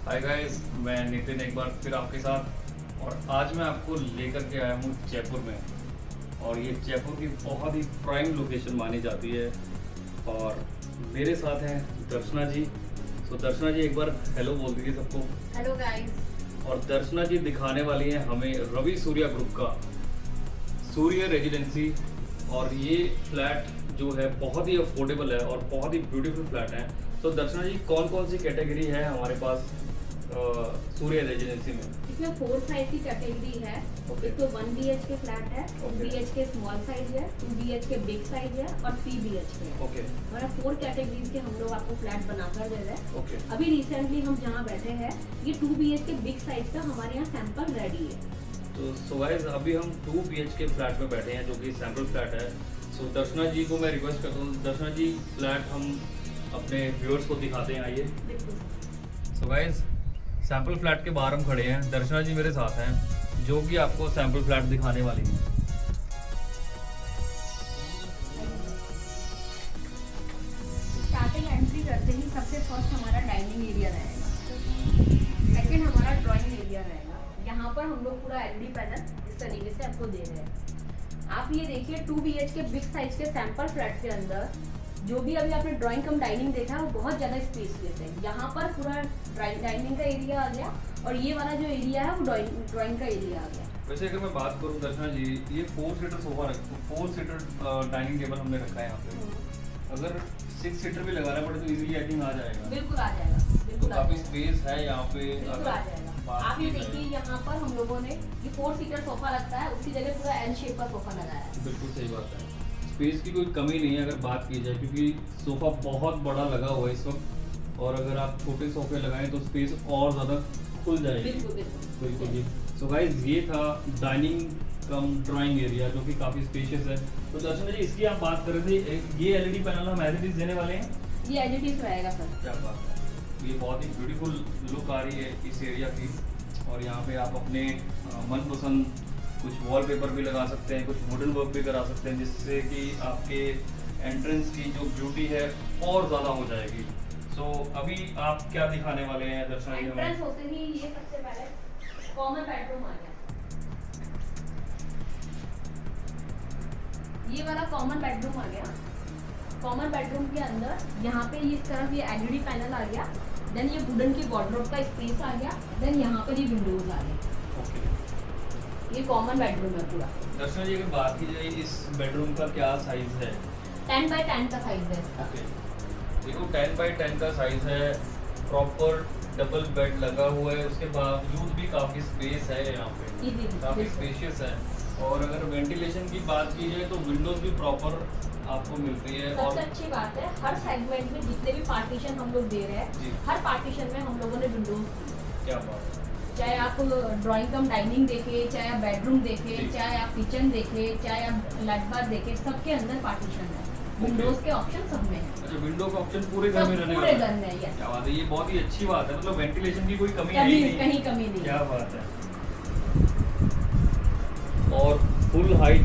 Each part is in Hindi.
हाय गाइस, मैं नितिन एक बार फिर आपके साथ। और आज मैं आपको लेकर के आया हूँ जयपुर में। और ये जयपुर की बहुत ही प्राइम लोकेशन मानी जाती है। और मेरे साथ हैं दर्शना जी। तो दर्शना जी एक बार हेलो बोल दीजिए सबको। Hello guys. और दर्शना जी दिखाने वाली हैं हमें रवि सूर्या ग्रुप का सूर्य रेजिडेंसी। और ये फ्लैट जो है बहुत ही अफोर्डेबल है और बहुत ही ब्यूटीफुल फ्लैट है। तो दर्शना जी कौन कौन सी कैटेगरी है हमारे पास सूर्य रेजिडेंसी में? इसमें 4 साइज की कैटेगरी है। Okay. एक तो 1 BHK फ्लैट है, 2 Okay. BHK स्मॉल साइज है, 2 BHK बिग साइज है और 3 BHK है। ओके मतलब 4 कैटेगरीज के हम लोग आपको फ्लैट बनाकर दे रहे हैं। ओके। अभी रिसेंटली हम जहाँ बैठे हैं ये 2 BHK बिग साइज का हमारे यहाँ सैंपल रेडी है। तो सो गाइस अभी हम 2 BHK फ्लैट में बैठे हैं जो कि सैंपल फ्लैट है। सो दर्शना जी को मैं रिक्वेस्ट करता हूँ, दर्शना जी फ्लैट हम अपने व्यूअर्स को दिखाते हैं, आइए। सो गाइस सैंपल फ्लैट के बाहर हम खड़े हैं, दर्शना जी मेरे साथ हैं जो कि आपको सैंपल फ्लैट दिखाने वाली हैं। स्टार्टिंग एंट्री करते ही सबसे फर्स्ट हमारा डाइनिंग एरिया रहेगा, सेकंड हमारा ड्राइंग एरिया रहेगा। यहाँ पर हम लोग पूरा एलईडी पैनल इस तरीके से आपको दे रहे हैं। आप ये देखिए 2 BHK बिग साइज के सैंपल फ्लैट के अंदर जो भी अभी आपने ड्राइंग कम डाइनिंग देखा है वो बहुत ज़्यादा स्पेसियस है। यहाँ पर पूरा डाइनिंग का एरिया आ गया और ये वाला जो एरिया है वो ड्राइंग का एरिया आ गया। वैसे अगर मैं बात करूँ दर्शना जी, ये 4 seater sofa 4 seater dining table हमने रखा है यहाँ पे। अगर 6 सीटर भी लगाना पड़े तो इजीली आई थिंक आ जाएगा। बिल्कुल आ जाएगा, तो बिल्कुल आ काफी जाएगा, स्पेस है यहाँ पे। बिल्कुल आ जाएगा। आप ये देखिए यहाँ पर हम लोगों ने ये 4 सीटर सोफा लगता है, उसकी जगह पूरा एल शेप का सोफा लगाया है। बिल्कुल सही बात है, स्पेस की कोई कमी नहीं है अगर बात की जाए, क्योंकि सोफा बहुत बड़ा लगा हुआ है इस वक्त। और अगर आप छोटे सोफे लगाएं तो स्पेस और ज़्यादा खुल जाएगी। बिल्कुल बिल्कुल बिल्कुल जी। सो गाइस ये था डाइनिंग कम ड्राइंग एरिया जो कि काफ़ी स्पेशियस है। तो दर्शन जी इसकी आप बात कर रहे थे, ये एलईडी पैनल हम एज इट इज देने वाले हैं। ये एडिटिव रहेगा सर। क्या बात है, ये बहुत ही ब्यूटीफुल लुक आ रही है इस एरिया की। और यहाँ पे आप अपने मनपसंद कुछ वॉलपेपर भी लगा सकते हैं, कुछ वुडन वर्क भी करा सकते हैं, जिससे कि आपके एंट्रेंस की जो ब्यूटी है और ज़्यादा हो जाएगी। सो अभी आप क्या दिखाने वाले हैं दर्शना जी हमें? एंट्रेंस होते ही ये सबसे पहले कॉमन बेडरूम आ गया। ये वाला कॉमन बेडरूम आ गया। कॉमन बेडरूम के अंदर यहाँ पे इस तरफ ये एलईडी पैनल आ गया, देन ये वुडन की वार्डरोब का स्पेस आ गया, देन यहाँ पर ये विंडोज आ गए। ओके। ये कॉमन बेडरूम है पूरा। दर्शना जी अगर बात की जाए इस बेडरूम का क्या साइज है? 10 बाय 10 का साइज है इसका। ओके, देखो 10 बाय 10 का साइज है, प्रॉपर डबल बेड लगा हुआ है, उसके बावजूद भी काफ़ी स्पेस है यहाँ पे, काफ़ी स्पेशियस है। और अगर वेंटिलेशन की बात की जाए तो विंडोज भी प्रॉपर आपको मिलती है। और सबसे अच्छी बात है हर सेगमेंट में जितने भी पार्टीशन हम लोग दे रहे जी। हैं, हर पार्टीशन में हम लोगों ने विंडोज दी है। क्या बात है, चाहे आप ड्राइंग कम डाइनिंग देखें, चाहे आप बेडरूम जी। देखें, चाहे आप किचन देखें, चाहे आप लेट बार देखें, सबके अंदर पार्टीशन है। विंडोज के ऑप्शन सब में है। अच्छा विंडो का ऑप्शन पूरे घर में रहने पूरे वाला घर है। में, यस। क्या बात है, ये बहुत ही अच्छी बात है, मतलब वेंटिलेशन की कोई कमी है ही नहीं। कहीं कमी नहीं। क्या बात है। और फुल हाइट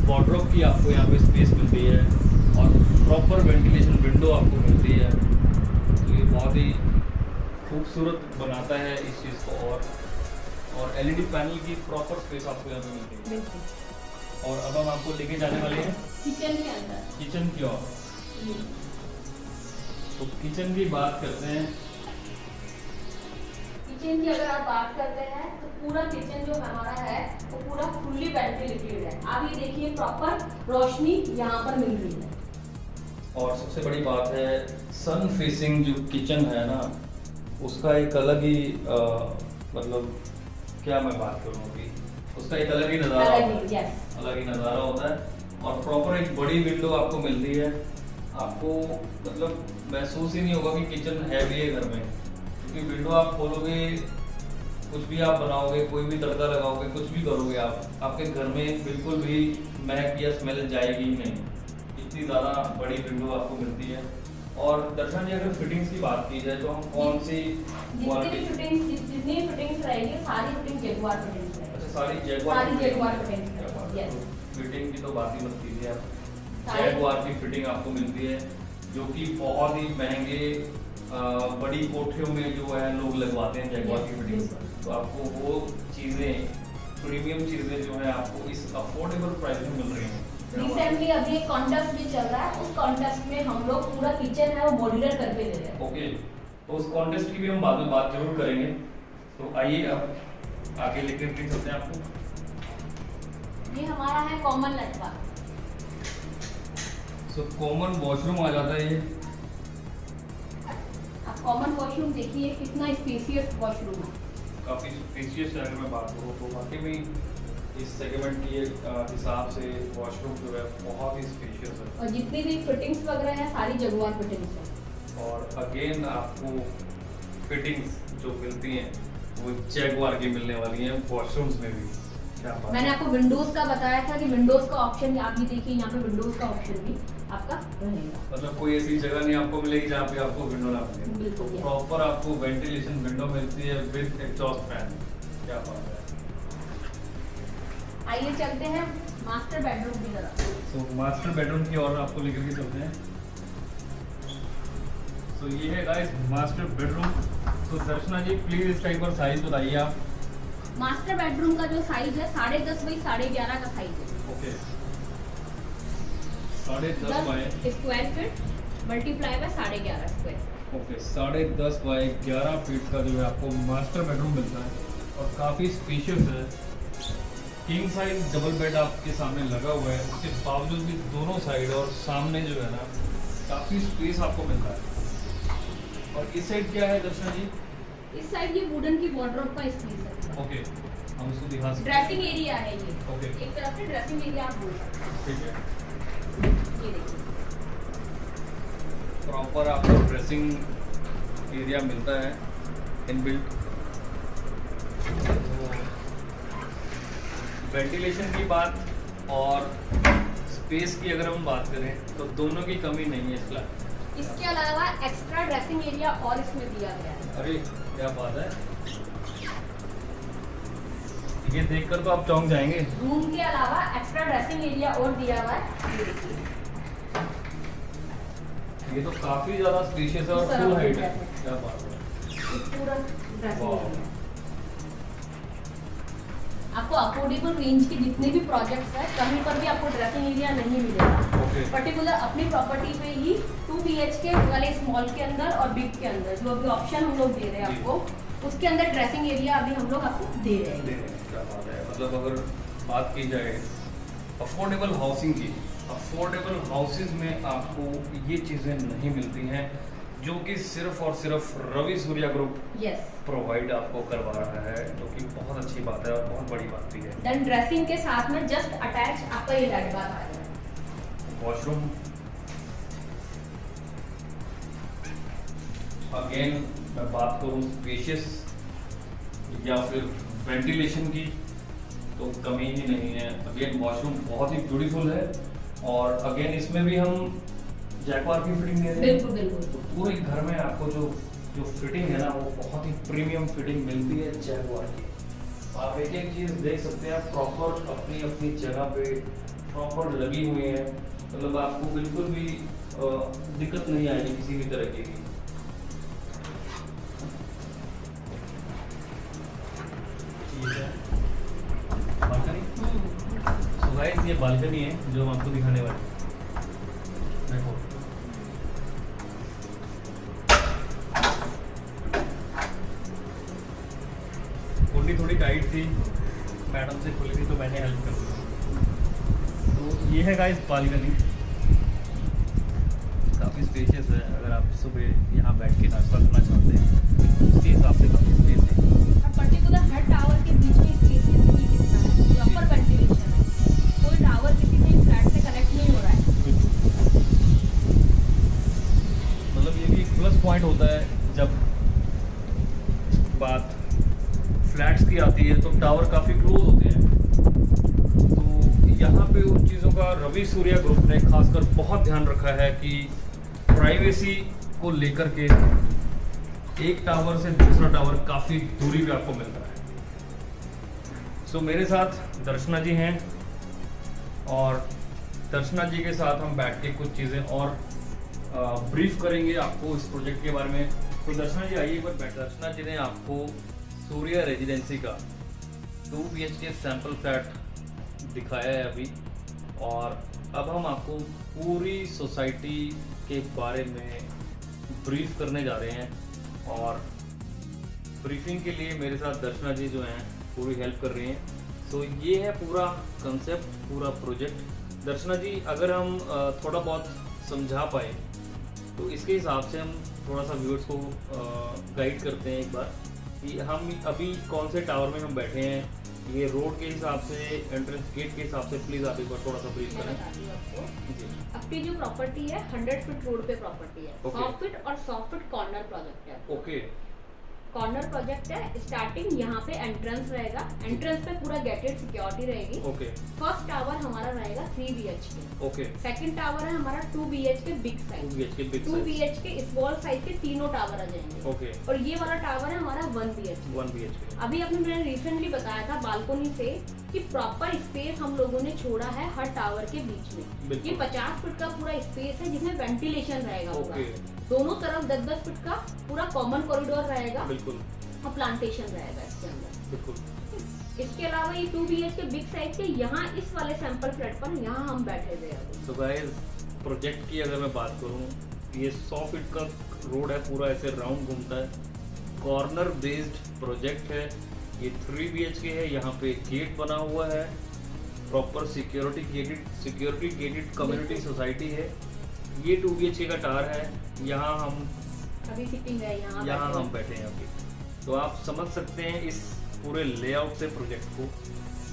वार्डरोब की आपको यहाँ पे स्पेस मिलती है और प्रॉपर वेंटिलेशन विंडो आपको मिलती है। तो ये बहुत ही खूबसूरत बनाता है इस चीज़ को। और एलईडी पैनल की प्रॉपर स्पेस आपको यहाँ पे मिलती है। बिल्कुल। और अब हम आपको लेके जाने वाले हैं किचन के अंदर किचन की ओर। तो किचन की बात करते हैं। किचन की अगर आप बात करते हैं तो पूरा किचन जो हमारा है वो पूरा फुल्ली वेंटिलेटेड है। आप ये देखिए प्रॉपर रोशनी यहाँ पर मिल रही है। और सबसे बड़ी बात है सन फेसिंग जो किचन है ना, उसका एक अलग ही मतलब क्या मैं बात करूँ अभी, उसका एक अलग ही नज़ारा होता है। यस। अलग ही नज़ारा होता है। और प्रॉपर एक बड़ी विंडो आपको मिलती है। आपको मतलब महसूस ही नहीं होगा कि किचन है भी है घर में, क्योंकि विंडो आप खोलोगे, कुछ भी आप बनाओगे, कोई भी तड़का लगाओगे, कुछ भी करोगे आप, आपके घर में बिल्कुल भी महक या स्मेल जाएगी ही नहीं। इतनी ज़्यादा बड़ी विंडो आपको मिलती है। और दर्शन जी अगर फिटिंग्स की बात की जाए तो हम कौन सी जितनी फिटिंग्स रहेगी सारी फिटिंग जगुआर फिटिंग्स है। अच्छा सारी जैगवार फिटिंग्स है। यस। फिटिंग की तो बात ही मत कीजिए आप, जैगवार की फिटिंग आपको मिलती है जो कि बहुत ही महंगे बड़ी कोठरियों में जो है लोग लगवाते हैं जैगवार की फिटिंग, बिल्कुल। तो आपको वो चीज़ें, प्रीमियम चीज़ें जो है आपको इस अफोर्डेबल प्राइस में मिल रही हैं। रिसेंटली अभी एक कॉन्टेस्ट भी चल रहा है, उस कॉन्टेस्ट में हम लोग पूरा किचन है वो मॉड्यूलर करके दे रहे हैं। ओके, तो उस कॉन्टेस्ट की भी हम बाद में बात जरूर करेंगे। तो आइए अब आगे लेकर के चलते हैं आपको। ये हमारा है कॉमन लटका। सो कॉमन वॉशरूम आ जाता है ये। आप कॉमन वॉशरूम देखिए कितना स्पेसियस वॉशरूम है। काफ़ी स्पेशियस है। अगर मैं बात करूँ तो वाकई में इस सेगमेंट की हिसाब से वॉशरूम जो है बहुत ही स्पेशियस है। और जितनी भी फिटिंग्स वगैरह है सारी जगुआर फिटिंग्स है। और अगेन आपको फिटिंग्स जो मिलती हैं वो जैगवार की मिलने वाली हैं वॉशरूम्स में भी। क्या बात मैंने है। आपको विंडोज का बताया था कि विंडोज का ऑप्शन आप भी देखिए, यहाँ पे विंडोज का ऑप्शन भी आपका रहेगा। मतलब कोई ऐसी जगह नहीं आपको मिलेगी जहाँ पे आपको विंडो ना मिले। बिल्कुल, तो yes। प्रॉपर आपको वेंटिलेशन विंडो मिलती है विद एग्जॉस्ट फैन। क्या बात है। आइए चलते हैं मास्टर बेडरूम की तरफ। तो मास्टर बेडरूम की ओर आपको लेकर के चलते हैं। तो ये है गाइस मास्टर बेडरूम। तो दर्शना जी प्लीज इसका एक बार साइज बताइए आप। मास्टर बेडरूम का जो साइज है 10.5 बाई 11.5 का साइज है। Okay, 10.5 by square feet multiply by 11.5 square. Okay 10.5 by 11 feet का जो है आपको मास्टर बेडरूम मिलता है और काफ़ी स्पेशियस है। किंग साइज डबल बेड आपके सामने लगा हुआ है, उसके बावजूद भी दोनों साइड और सामने जो है ना काफ़ी स्पेस आपको मिलता है। और इस साइड क्या है दर्शना जी? इस साइड ये वुडन की वार्डरोब का स्पेस है। ओके, हम उसको दिखा सकते हैं। ड्रेसिंग एरिया है ये। ओके। एक तरफ से ड्रेसिंग एरिया आप बोल सकते हैं। ठीक है, ये देखिए प्रॉपर आपको ड्रेसिंग एरिया मिलता है इनबिल्ट। वेंटिलेशन की बात और स्पेस की अगर हम बात करें तो दोनों की कमी नहीं है इस फ्लैट। इसके अलावा एक्स्ट्रा ड्रेसिंग एरिया और इसमें दिया गया है। अरे क्या बात है, ये देखकर तो आप चौंक जाएंगे। रूम के अलावा एक्स्ट्रा ड्रेसिंग एरिया और दिया हुआ है। ये देखिए ये तो काफी ज्यादा स्पेशियस है और इस तरह फुल का हाइट है। है। क्या बात है। ये पूरा ड्रेसिंग वाह। एरिया। आपको अफोर्डेबल रेंज के जितने भी प्रोजेक्ट्स हैं कहीं पर भी आपको ड्रेसिंग एरिया नहीं मिलेगा। ओके, पर्टिकुलर अपनी प्रॉपर्टी पे ही 2 BHK वाले स्मॉल के अंदर और बिग के अंदर जो अभी ऑप्शन हम लोग दे रहे हैं जी। आपको, उसके अंदर ड्रेसिंग एरिया अभी हम लोग आपको दे रहे हैं। क्या बात है। मतलब अगर बात की जाए अफोर्डेबल हाउसिंग की, अफोर्डेबल हाउसेज में आपको ये चीज़ें नहीं मिलती हैं जो कि सिर्फ और सिर्फ Ravi Surya group yes. Provide आपको करवा रहा है, जो कि बहुत अच्छी बात है और बहुत बड़ी बात भी है। देन ड्रेसिंग के साथ में जस्ट अटैच आपका ये लाइट बार आएगा। वॉशरूम अगेन मैं बात करूँ स्पेशियस या फिर वेंटिलेशन की तो कमी ही नहीं है। अगेन वॉशरूम बहुत ही ब्यूटीफुल है और अगेन इसमें भी हम जैगवार की फिटिंग दे रहे हैं। बिल्कुल बिल्कुल। तो पूरे घर में आपको जो जो फिटिंग है ना वो बहुत ही प्रीमियम फिटिंग मिलती है जैगवार की। आप एक एक चीज़ देख सकते हैं, प्रॉपर अपनी अपनी जगह पे प्रॉपर लगी हुई है। मतलब आपको बिल्कुल भी दिक्कत नहीं आएगी किसी भी तरह की। ठीक है, बालकनी। सो गाइस ये बालकनी है जो हम आपको दिखाने वाले हैं। देखो कुंडी थोड़ी टाइट थी, मैडम से खुली थी तो मैंने हेल्प कर दी। तो ये है गाइस बालकनी, काफ़ी स्पेशियस है। अगर आप सुबह यहाँ बैठ के नाश्ता करना चाहते हैं उसके हिसाब से काफ़ी स्पेस है। और पर्टिकुलर हर टावर के बीच में स्पेस कितना है, प्रॉपर वेंटिलेशन है। कोई टावर किसी से फ्लैट से कनेक्ट नहीं हो रहा है। मतलब ये भी एक प्लस पॉइंट होता है जब बात फ्लैट्स की आती है तो टावर काफ़ी क्लोज होते हैं। तो यहाँ पे उन चीज़ों का रवि सूर्या ग्रुप ने खासकर बहुत ध्यान रखा है कि प्राइवेसी को लेकर के एक टावर से दूसरा टावर काफ़ी दूरी पे आपको मिलता है। सो मेरे साथ दर्शना जी हैं और दर्शना जी के साथ हम बैठ के कुछ चीज़ें और ब्रीफ करेंगे आपको इस प्रोजेक्ट के बारे में। तो दर्शना जी आइए एक बार बैठ। दर्शना जी ने आपको सूर्या रेजिडेंसी का 2 BHK सैंपल फ्लैट दिखाया है अभी, और अब हम आपको पूरी सोसाइटी के बारे में ब्रीफ करने जा रहे हैं। और ब्रीफिंग के लिए मेरे साथ दर्शना जी जो हैं पूरी हेल्प कर रही हैं। तो ये है पूरा कंसेप्ट, पूरा प्रोजेक्ट। दर्शना जी अगर हम थोड़ा बहुत समझा पाए तो इसके हिसाब से हम थोड़ा सा व्यूअर्स को गाइड करते हैं एक बार कि हम अभी कौन से टावर में हम बैठे हैं, ये रोड के हिसाब से, एंट्रेंस गेट के हिसाब से। प्लीज आप एक बार थोड़ा सा ब्रीफ करें। आपको आपकी जो प्रॉपर्टी है 100 फीट रोड पे प्रॉपर्टी है। 100 फीट और 100 फीट कॉर्नर प्रोजेक्ट है। ओके, कॉर्नर प्रोजेक्ट है। स्टार्टिंग यहाँ पे एंट्रेंस रहेगा, एंट्रेंस पे पूरा गेटेड सिक्योरिटी रहेगी। ओके। फर्स्ट टावर हमारा रहेगा 3 BHK। ओके। सेकंड टावर है हमारा 2 BHK big size. 2 BHK small size के तीनों टावर आ जाएंगे। ओके। और ये वाला टावर है हमारा 1 BHK। अभी आपने मैंने रिसेंटली बताया था बालकोनी से कि प्रॉपर स्पेस हम लोगों ने छोड़ा है हर टावर के बीच में। ये 50 फीट का पूरा स्पेस है जिसमें वेंटिलेशन रहेगा पूरा। दोनों तरफ 10-10 फीट का पूरा कॉमन कॉरिडोर रहेगा। बिल्कुल। और प्लांटेशन रहेगा इसके अंदर। बिल्कुल। इसके अलावा ये 2 BHK बिग साइज के यहाँ इस वाले सैंपल फ्लैट पर यहाँ हम बैठे हुए हैं। तो गाइस प्रोजेक्ट की अगर मैं बात करूँ, ये 100 फीट का रोड है, पूरा ऐसे राउंड घूमता है, कॉर्नर बेस्ड प्रोजेक्ट है। ये 3 BHK है, यहाँ पे गेट बना हुआ है, proper security gated community society है। ये 2 BHK का टावर है, यहाँ हम अभी सिटिंग है, यहाँ हम बैठे हैं अभी। तो आप समझ सकते हैं इस पूरे लेआउट से प्रोजेक्ट को,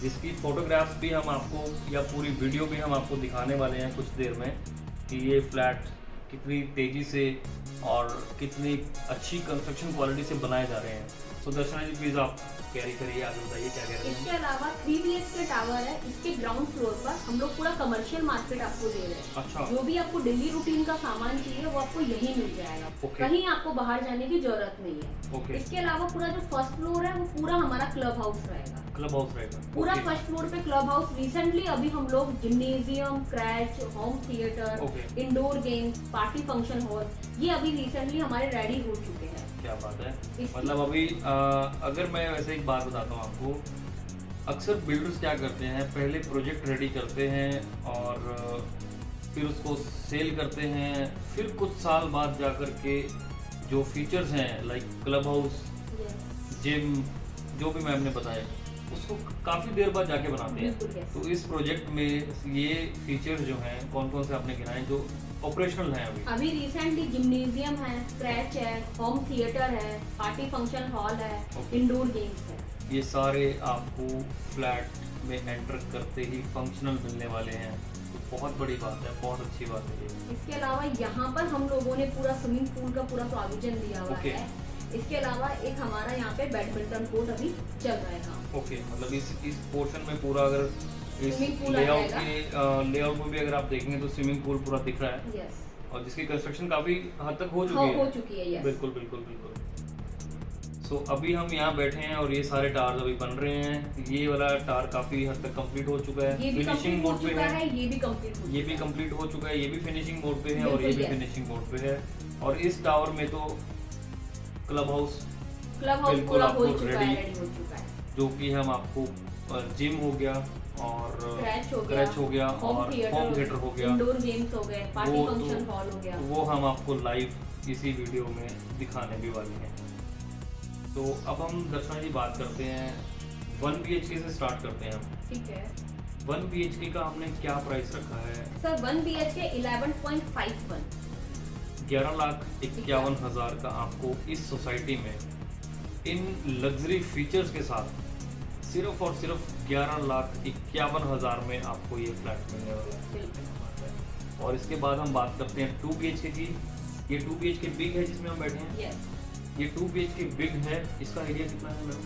जिसकी फोटोग्राफ्स भी हम आपको या पूरी वीडियो भी हम आपको दिखाने वाले हैं कुछ देर में कि ये फ्लैट कितनी तेज़ी से और कितनी अच्छी कंस्ट्रक्शन क्वालिटी से बनाए जा रहे हैं। तो दर्शना जी प्लीज़ आप कैरी करिए, आगे बताइए क्या कह रहे हैं। इसके अलावा 3 BHK टावर है, इसके ग्राउंड फ्लोर पर हम लोग पूरा कमर्शियल मार्केट आपको दे रहे हैं। अच्छा। जो भी आपको डेली रूटीन का सामान चाहिए वो आपको यहीं मिल जाएगा। कहीं आपको बाहर जाने की जरूरत नहीं है। इसके अलावा पूरा जो फर्स्ट फ्लोर है वो पूरा हमारा क्लब हाउस रहेगा। पूरा फर्स्ट फ्लोर पे क्लब हाउस। रिसेंटली अभी हम लोग gymnasium, क्रैच, home theatre, indoor games, party function hall, ये अभी रिसेंटली हमारे रेडी हो चुके हैं। क्या बात है। मतलब अभी अगर मैं वैसे एक बात बताता हूँ आपको, अक्सर बिल्डर्स क्या करते हैं, पहले प्रोजेक्ट रेडी करते हैं और फिर उसको सेल करते हैं, फिर कुछ साल बाद जाकर के जो फीचर्स हैं लाइक क्लब हाउस, जिम, जो भी मैम ने बताया, उसको काफ़ी देर बाद जाके बनाते हैं। तो इस प्रोजेक्ट में ये फीचर्स जो हैं कौन कौन से आपने गिनाए जो ऑपरेशनल हैं अभी रिसेंटली जिम्नेजियम है, स्क्रैच है, होम थिएटर है, पार्टी फंक्शन हॉल है, इंडोर गेम्स है। ये सारे आपको फ्लैट में एंटर करते ही फंक्शनल मिलने वाले हैं। तो बहुत बड़ी बात है, बहुत अच्छी बात है ये। इसके अलावा यहाँ पर हम लोगों ने पूरा स्विमिंग पूल का पूरा प्रोविजन दिया हुआ है। इसके अलावा एक हमारा यहाँ पे बैडमिंटन कोर्ट अभी चल रहा है। ओके, मतलब इस पोर्शन में पूरा अगर इस लेआउट में भी अगर आप देखेंगे तो स्विमिंग पूल पूरा दिख रहा है। यस। और जिसकी कंस्ट्रक्शन काफी हद तक हो चुकी है। यस। बिल्कुल बिल्कुल बिल्कुल। सो अभी हम यहाँ बैठे हैं और ये सारे टावर्स अभी बन रहे हैं। ये वाला टावर काफी हद तक कंप्लीट हो चुका है, फिनिशिंग मोड पे है। ये भी कंप्लीट हो चुका है, ये भी फिनिशिंग मोड पे है और ये भी फिनिशिंग मोड पे है। और इस टावर में तो क्लब हाउस पूरा हो चुका है, जो कि हम आपको जिम हो गया और क्रैच हो गया और होम थिएटर हो गया, इंडोर गेम्स हो गए, पार्टी फंक्शन हॉल हो गया। वो हम आपको लाइव इसी वीडियो में दिखाने भी वाले हैं। तो अब हम दर्शना जी बात करते हैं 1 BHK से स्टार्ट करते हैं हम। ठीक है। 1 BHK का हमने क्या प्राइस रखा है सर? 1 BHK 11.51 11,51,000 का आपको इस सोसाइटी में इन लग्जरी फीचर्स के साथ सिर्फ और सिर्फ 11,51,000 में आपको ये फ्लैट मिलने वाला है। और इसके बाद हम बात करते हैं 2 BHK की। ये 2 BHK बिग है जिसमें हम बैठे हैं। ये 2 BHK बिग है। इसका एरिया कितना है मैडम?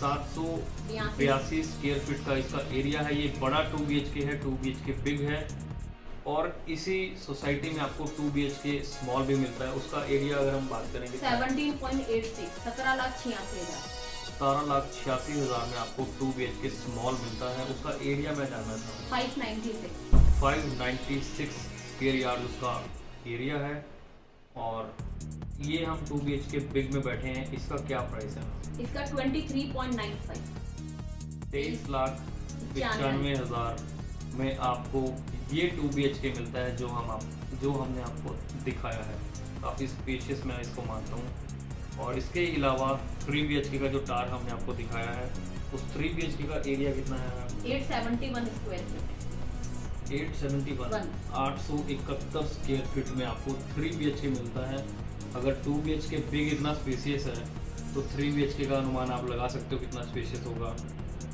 782 स्क्वायर फीट का इसका एरिया है। ये बड़ा 2 BHK है, 2 BHK बिग है। और इसी सोसाइटी में आपको 2 BHK स्मॉल भी मिलता है। उसका एरिया अगर हम बात करेंगे 17.86 17,86,000 17,86,000 में आपको 2 BHK स्मॉल मिलता है। उसका एरिया मैं जानना चाहूँगा। 596 स्क्वायर यार्ड उसका एरिया है। और ये हम 2 BHK बिग में बैठे हैं। इसका क्या प्राइस है? इसका 23.95 23,95,000 में आपको ये 2 BHK मिलता है, जो हमने आपको दिखाया है। काफ़ी स्पेशियस मैं इसको मानता हूँ। और इसके अलावा 3 BHK का जो टार हमने आपको दिखाया है, उस 3 BHK का एरिया कितना है? 871 स्क्वायर फीट। 871 स्क्वायर फीट में आपको 3 BHK मिलता है। अगर 2 BHK बिग इतना स्पेसियस है तो 3 BHK का अनुमान आप लगा सकते हो कितना स्पेशियस होगा।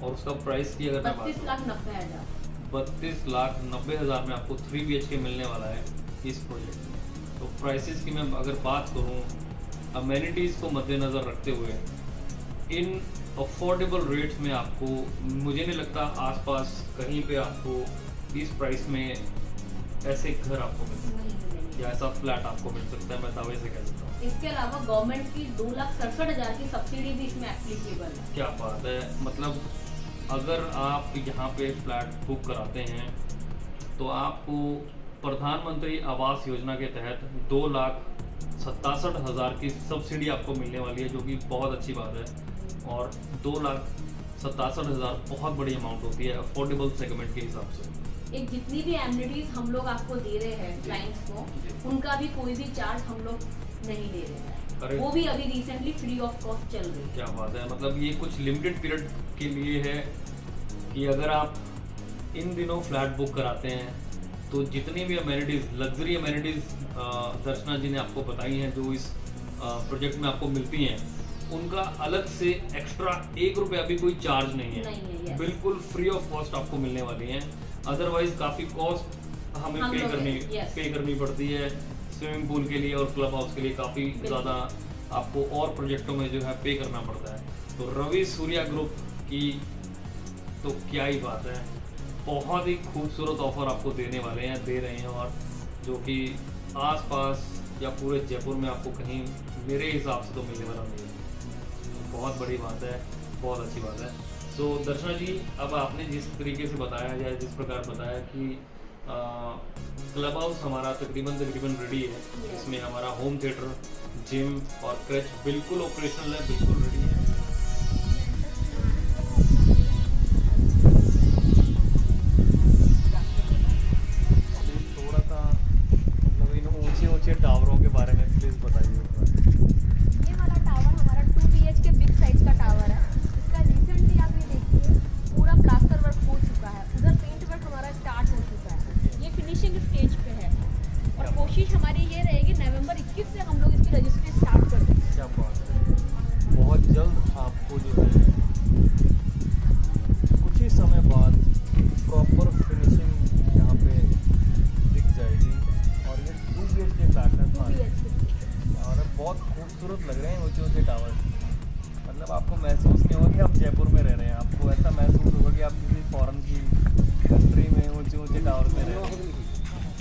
और उसका प्राइस की अगर मैं बात करूं, 32,90,000 में आपको 3 BHK मिलने वाला है इस प्रोजेक्ट में। तो प्राइसेस की मैं अगर बात करूं, अमेनिटीज़ को मद्देनज़र रखते हुए इन अफोर्डेबल रेट्स में आपको, मुझे नहीं लगता आसपास कहीं पे आपको इस प्राइस में ऐसे घर आपको मिल सकते हैं या ऐसा फ्लैट आपको मिल सकता है, मैं दावे से कह सकता हूँ। इसके अलावा गवर्नमेंट की 2,67,000 की सब्सिडी भी इसमें एप्लीकेबल है। क्या बात है! मतलब अगर आप यहाँ पे फ्लैट बुक कराते हैं तो आपको प्रधानमंत्री आवास योजना के तहत 2,67,000 की सब्सिडी आपको मिलने वाली है, जो कि बहुत अच्छी बात है। और 2,67,000 बहुत बड़ी अमाउंट होती है अफोर्डेबल सेगमेंट के हिसाब से। एक जितनी भी एमिनिटीज हम लोग आपको दे रहे हैं क्लाइंट्स को, उनका भी कोई भी चार्ज हम लोग नहीं ले रहे हैं। वो भी अभी रिसेंटली फ्री ऑफ कॉस्ट चल रही है। क्या बात है! मतलब ये कुछ लिमिटेड पीरियड के लिए है कि अगर आप इन दिनों फ्लैट बुक कराते हैं तो जितनी भी अमेनिटीज़, लग्जरी अमेनिटीज़ दर्शना जी ने आपको बताई हैं, जो इस प्रोजेक्ट में आपको मिलती हैं, उनका अलग से एक्स्ट्रा 1 रुपया भी कोई चार्ज नहीं है। बिल्कुल फ्री ऑफ कॉस्ट आपको मिलने वाली हैं। अदरवाइज काफ़ी कॉस्ट हमें पे करनी पड़ती है स्विमिंग पूल के लिए और क्लब हाउस के लिए। काफ़ी ज़्यादा आपको और प्रोजेक्टों में जो है पे करना पड़ता है। तो रवि सूर्या ग्रुप की तो क्या ही बात है, बहुत ही खूबसूरत ऑफर आपको दे रहे हैं, और जो कि आसपास या पूरे जयपुर में आपको कहीं मेरे हिसाब से तो मिलने वाला नहीं है। बहुत बड़ी बात है, बहुत अच्छी बात है। तो दर्शना जी, अब आपने जिस तरीके से बताया या जिस प्रकार बताया कि क्लब हाउस हमारा तकरीबन रेडी है, इसमें हमारा होम थिएटर, जिम और क्रच बिल्कुल ऑपरेशनल है, बिल्कुल रेडी है। थोड़ा सा मतलब इन ऊंचे टावरों के बारे में प्लीज बताइए। ये वाला टावर हमारा 2 BHK बिग साइज का टावर है। इसका रिसेंटली आप ये देखिए पूरा प्लास्टर वर्क हो चुका है, उधर पेंट वर्क हमारा स्टार्ट हो चुका है, ये फिनिशिंग स्टेज पे है। और कोशिश हमारी ये रहेगी नवंबर 21 से हम लोग इसकी रजिस्ट्री स्टार्ट कर दें। क्या बात है! बहुत जल्द आपको जो है कुछ ही समय बाद प्रॉपर फिनिशिंग यहाँ पे दिख जाएगी। और ये 2 BHK फ्लैट है और बहुत खूबसूरत लग रहे हैं ऊंचे टावर। मतलब आपको महसूस नहीं होगा कि आप जयपुर में रह रहे हैं, आपको ऐसा महसूस होगा कि आप किसी फॉरेन की कंट्री में ऊंचे टावर में रह रहे हैं।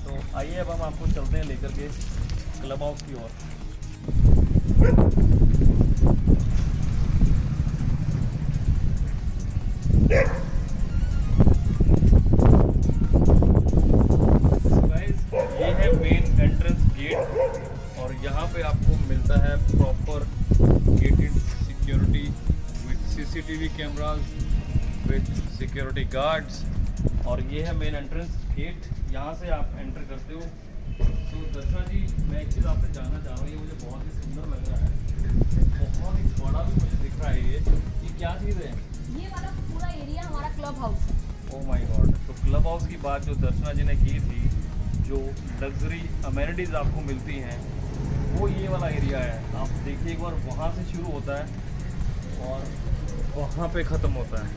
तो आइए अब हम आपको चलते हैं लेकर के क्लब हाउस की ओर। ये है मेन एंट्रेंस गेट और यहाँ पे आपको मिलता है proper gated security with CCTV cameras with security guards. और ये है मेन एंट्रेंस गेट, यहाँ से आप एंटर करते हो। तो दर्शना जी, मैं एक चीज़ आपसे जानना चाह रहा हूँ, ये मुझे बहुत ही सुंदर लग रहा है, बहुत ही बड़ा भी मुझे दिख रहा है। ये क्या चीज़ है? ये वाला पूरा एरिया हमारा क्लब हाउस है। Oh my God! तो क्लब हाउस की बात जो दर्शना जी ने की थी, जो लग्जरी अमेनिटीज़ आपको मिलती हैं, वो ये वाला एरिया है। आप देखिए एक बार, वहाँ से शुरू होता है और वहाँ पे ख़त्म होता है।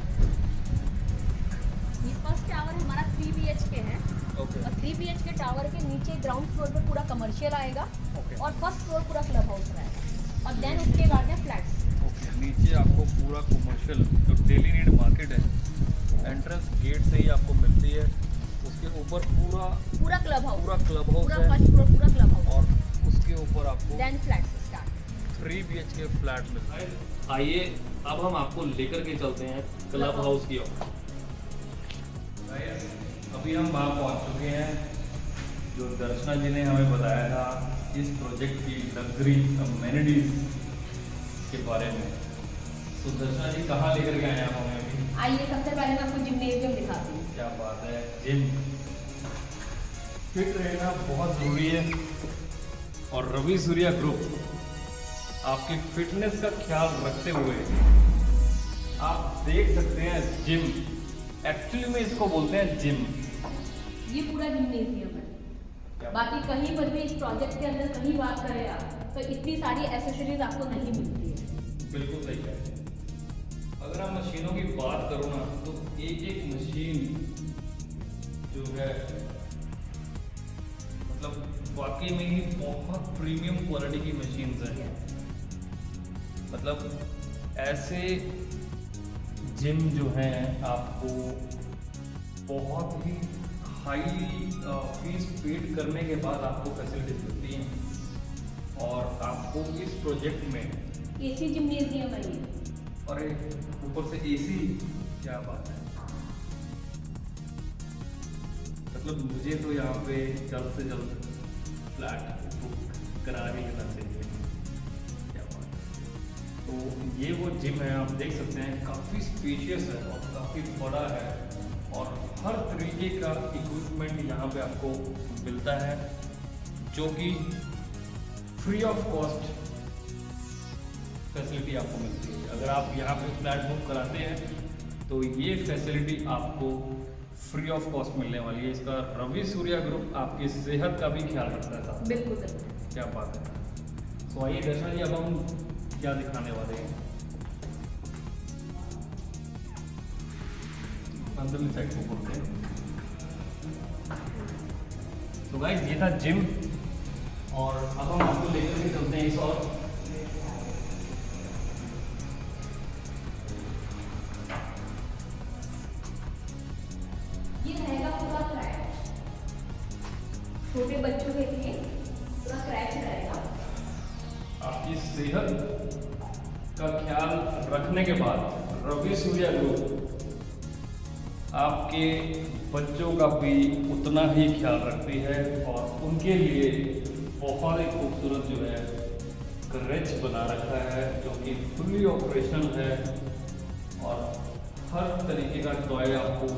ये फर्स्ट टावर हमारा 3 BHK है। ओके। और 3 BHK टावर के नीचे ग्राउंड फ्लोर पे पूरा कमर्शियल आएगा। ओके। और फर्स्ट फ्लोर पूरा क्लब हाउस रहेगा और देन उसके बाद में फ्लैट्स। ओके, नीचे आपको पूरा कमर्शियल जो डेली नीड मार्केट है, एंट्रेंस गेट से ही आपको मिलती है। उसके ऊपर पूरा क्लब हाउस, पूरा क्लब हाउस पूरा है फर्स्ट फ्लोर पूरा क्लब हाउस और उसके ऊपर आपको then flats start 3 BHK flat मिलता है। आइए अब हम आपको लेकर के चलते हैं क्लब हाउस की ओर। अभी हम वहाँ पहुँच चुके हैं जो दर्शना जी ने हमें बताया था इस प्रोजेक्ट की लग्जरी अमेनिटीज के बारे में। तो दर्शना जी कहाँ लेकर के आए आप हमें अभी? आइए सबसे पहले मैं आपको जिम्नेजियम दिखाती हूँ। क्या बात है, जिम फिट रहना बहुत ज़रूरी है और रवि सूर्या ग्रुप आपकी फिटनेस का ख्याल रखते हुए आप देख सकते हैं जिम, एक्चुअली में इसको बोलते हैं जिम। ये पूरा जिम्नेजियम है। बाकी कहीं पर भी इस प्रोजेक्ट के अंदर कहीं बात करें आप तो इतनी सारी एसेसरीज आपको नहीं मिलती है। बिल्कुल सही है। अगर आप मशीनों की बात करो ना तो एक एक मशीन जो है मतलब वाकई में ही बहुत प्रीमियम क्वालिटी की मशीन्स हैं। मतलब ऐसे जिम जो हैं आपको बहुत ही हाईली फीस पेड करने के बाद आपको फैसिलिटीज मिलती हैं और आपको इस प्रोजेक्ट में एसी जिम्नेजियम है ये। और ऊपर से एसी, क्या बात है। मतलब मुझे तो यहाँ पे जल्द से जल्द फ्लैट बुक करा ही लेना चाहिए। क्या बात है। तो ये वो जिम है, आप देख सकते हैं काफ़ी स्पेशियस है और काफ़ी बड़ा है और हर तरीके का इक्विपमेंट यहाँ पे आपको मिलता है जो कि फ्री ऑफ कॉस्ट फैसिलिटी आपको मिलती है। अगर आप यहाँ पे फ्लैट बुक कराते हैं तो ये फैसिलिटी आपको फ्री ऑफ कॉस्ट मिलने वाली है। इसका रवि सूर्या ग्रुप आपकी सेहत का भी ख्याल रखता है साहब। बिल्कुल बिल्कुल। क्या बात है। तो आइए दर्शना जी, अब हम क्या दिखाने वाले हैं अंदर साइड को बोलते हैं। तो गाइस ये था जिम और अब हम आपको लेकर के चलते हैं इस और ये रहेगा पूरा क्रैच। छोटे बच्चों के लिए पूरा क्रैच रहेगा। आपकी सेहत का ख्याल रखने के बाद रवि सूर्या ग्रुप आपके बच्चों का भी उतना ही ख्याल रखती है और उनके लिए बहुत ही खूबसूरत जो है क्रच बना रखा है जो कि फुली ऑपरेशनल है और हर तरीके का टॉय आपको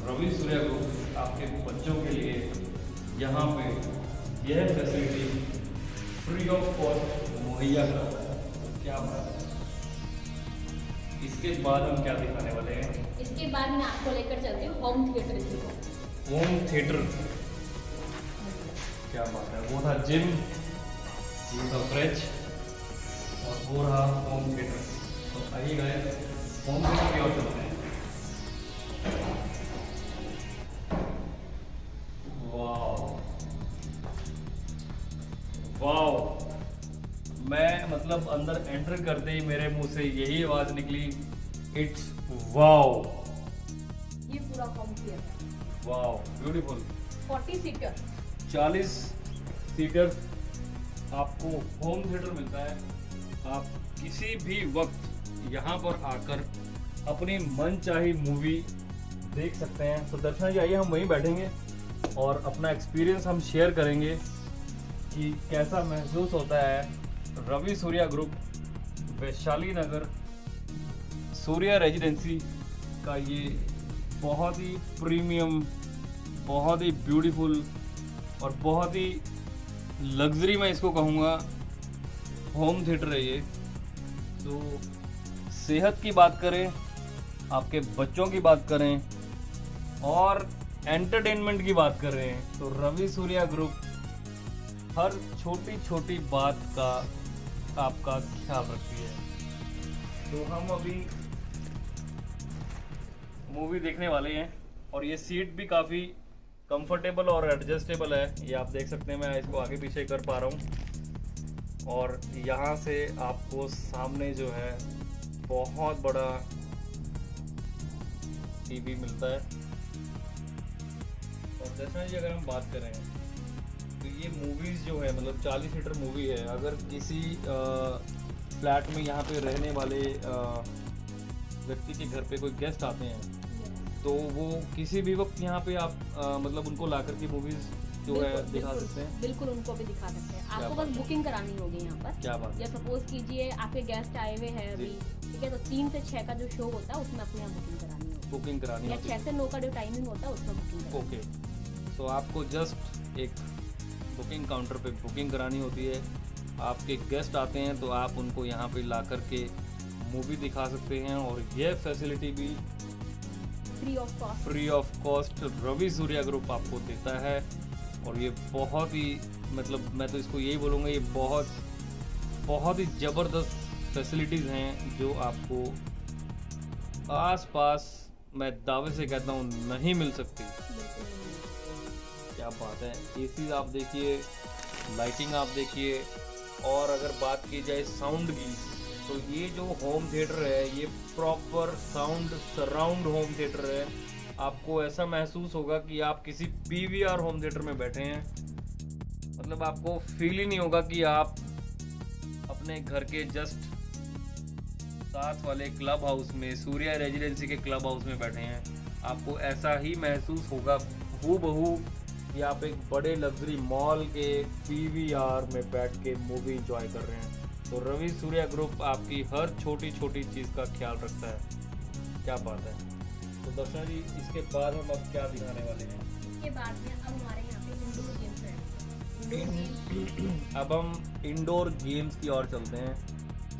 रवि सूर्या ग्रुप आपके बच्चों के लिए यहाँ पे यह फैसिलिटी फ्री ऑफ कॉस्ट मुहैया करता है। क्या बात है। इसके बाद हम क्या दिखाने वाले हैं? इसके बाद मैं आपको लेकर चलती हूँ होम थिएटर की ओर। होम थिएटर, क्या बात है। वो था जिम, ये था फ्रेच और वो रहा होम थिएटर। तो आइए गाइस होम थिएटर की ओर चलते हैं। वाओ वाओ, मैं मतलब अंदर एंटर करते ही मेरे मुंह से यही आवाज निकली, इट्स वाओ। ये पूरा home theatre wow beautiful. 40 seater 40 seater आपको होम थिएटर मिलता है। आप किसी भी वक्त यहाँ पर आकर अपनी मनचाही मूवी देख सकते हैं। तो दर्शना जी आइए हम वहीं बैठेंगे और अपना एक्सपीरियंस हम शेयर करेंगे कि कैसा महसूस होता है रवि सूर्या ग्रुप वैशाली नगर सूर्या रेजिडेंसी का ये बहुत ही प्रीमियम, बहुत ही ब्यूटीफुल और बहुत ही लग्जरी, मैं इसको कहूँगा, होम थिएटर है ये। तो सेहत की बात करें, आपके बच्चों की बात करें और एंटरटेनमेंट की बात करें तो रवि सूर्या ग्रुप हर छोटी छोटी बात का आपका ख्याल रखती है। तो हम अभी मूवी देखने वाले हैं और ये सीट भी काफ़ी कंफर्टेबल और एडजस्टेबल है। ये आप देख सकते हैं, मैं इसको आगे पीछे कर पा रहा हूँ और यहाँ से आपको सामने जो है बहुत बड़ा टीवी मिलता है। और जैसा कि अगर हम बात करें तो ये मूवीज़ जो है मतलब 40 सीटर मूवी है। अगर किसी फ्लैट में यहाँ पे रहने वाले व्यक्ति के घर पे कोई गेस्ट आते हैं तो वो किसी भी वक्त यहाँ पे आप मतलब उनको ला कर के मूवीज़ जो है दिखा बिल्कुल, सकते हैं? बिल्कुल उनको भी दिखा सकते हैं। आपको बात बस है। बुकिंग करानी होगी यहाँ पर। क्या बात या है, सपोज कीजिए आपके गेस्ट आए हुए हैं अभी, ठीक है, तो 3 से 6 का जो शो होता है उसमें अपने यहाँ बुकिंग करानी होगी, बुकिंग करानी या होती 6 से 9 का जो टाइमिंग होता है उसमें बुकिंग करानी ओके। तो आपको जस्ट एक बुकिंग काउंटर पे बुकिंग करानी होती है। आपके गेस्ट आते हैं तो आप उनको यहाँ पे ला करके मूवी दिखा सकते हैं, और यह फैसिलिटी भी free of cost. Free of cost Ravi Surya group आपको देता है। और ये बहुत ही, मतलब मैं तो इसको यही बोलूँगा, ये बहुत ही ज़बरदस्त फैसिलिटीज़ हैं जो आपको आस-पास, मैं दावे से कहता हूँ, नहीं मिल सकती। क्या बात है, एसी आप देखिए, लाइटिंग आप देखिए, और अगर बात की जाए साउंड की, तो ये जो होम थिएटर है ये proper sound surround home theatre है। आपको ऐसा महसूस होगा कि आप किसी पीवीआर होम थिएटर में बैठे हैं। मतलब आपको फील ही नहीं होगा कि आप अपने घर के जस्ट साथ वाले क्लब हाउस में, सूर्या रेजिडेंसी के क्लब हाउस में बैठे हैं। आपको ऐसा ही महसूस होगा हूबहू कि आप एक बड़े लग्जरी मॉल के पीवीआर में बैठ के मूवी एंजॉय कर रहे हैं। तो रवि सूर्या ग्रुप आपकी हर छोटी छोटी चीज़ का ख्याल रखता है। क्या बात है। तो दर्शना जी, इसके बाद हम अब क्या दिखाने वाले हैं? इसके बाद में अब हमारे यहाँ पे इंडोर गेम्स है। इंडोर गेम्स अब हम इंडोर गेम्स की ओर चलते हैं।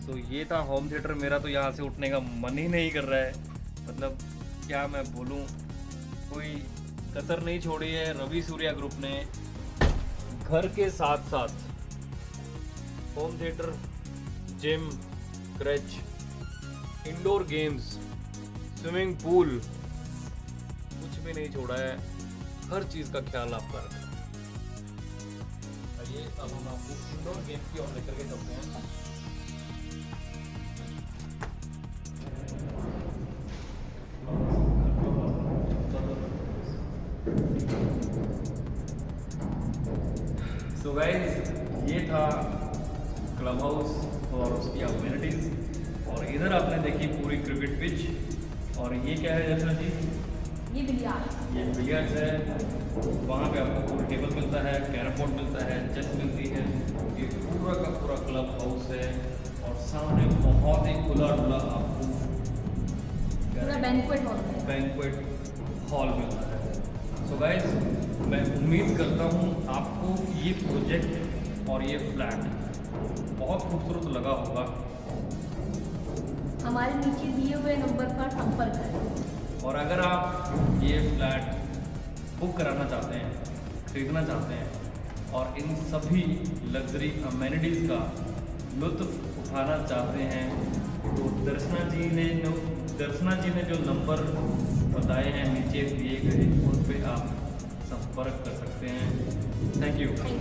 तो ये था होम थिएटर। मेरा तो यहाँ से उठने का मन ही नहीं कर रहा है। मतलब क्या मैं बोलूँ, कोई कसर नहीं छोड़ी है रवि सूर्या ग्रुप ने। घर के साथ साथ home theatre, gym, creche, indoor games, swimming pool, कुछ भी नहीं छोड़ा है। हर चीज़ का ख्याल आपका रखें। आइए अब हम आपको इंडोर गेम्स की ओर लेकर के चलते हैं। तो गाइस, ये था क्लब हाउस और उसकी अम्यूनिटीज़, और इधर आपने देखी पूरी क्रिकेट पिच। और ये क्या है जैसा जी? ये बिलियार्ड। ये बिलियर्ड्स है। वहाँ पे आपको पूल टेबल मिलता है, कैरम बोर्ड मिलता है, चेस मिलती है। ये पूरा का पूरा क्लब हाउस है, और सामने बहुत ही खुला डुला आपको पूरा बैंक्वेट हॉल है। बैंक्वेट हॉल मिलता है। सो गाइस, मैं उम्मीद करता हूँ आपको ये प्रोजेक्ट और ये फ्लैट बहुत खूबसूरत लगा होगा। हमारे नीचे दिए हुए नंबर पर संपर्क करें। और अगर आप ये फ्लैट बुक कराना चाहते हैं, खरीदना चाहते हैं, और इन सभी लग्जरी अमेनिटीज़ का लुत्फ़ उठाना चाहते हैं, तो दर्शना जी ने जो नंबर बताए हैं नीचे दिए गए, उन पे आप संपर्क कर सकते हैं। Thank you. Thank you.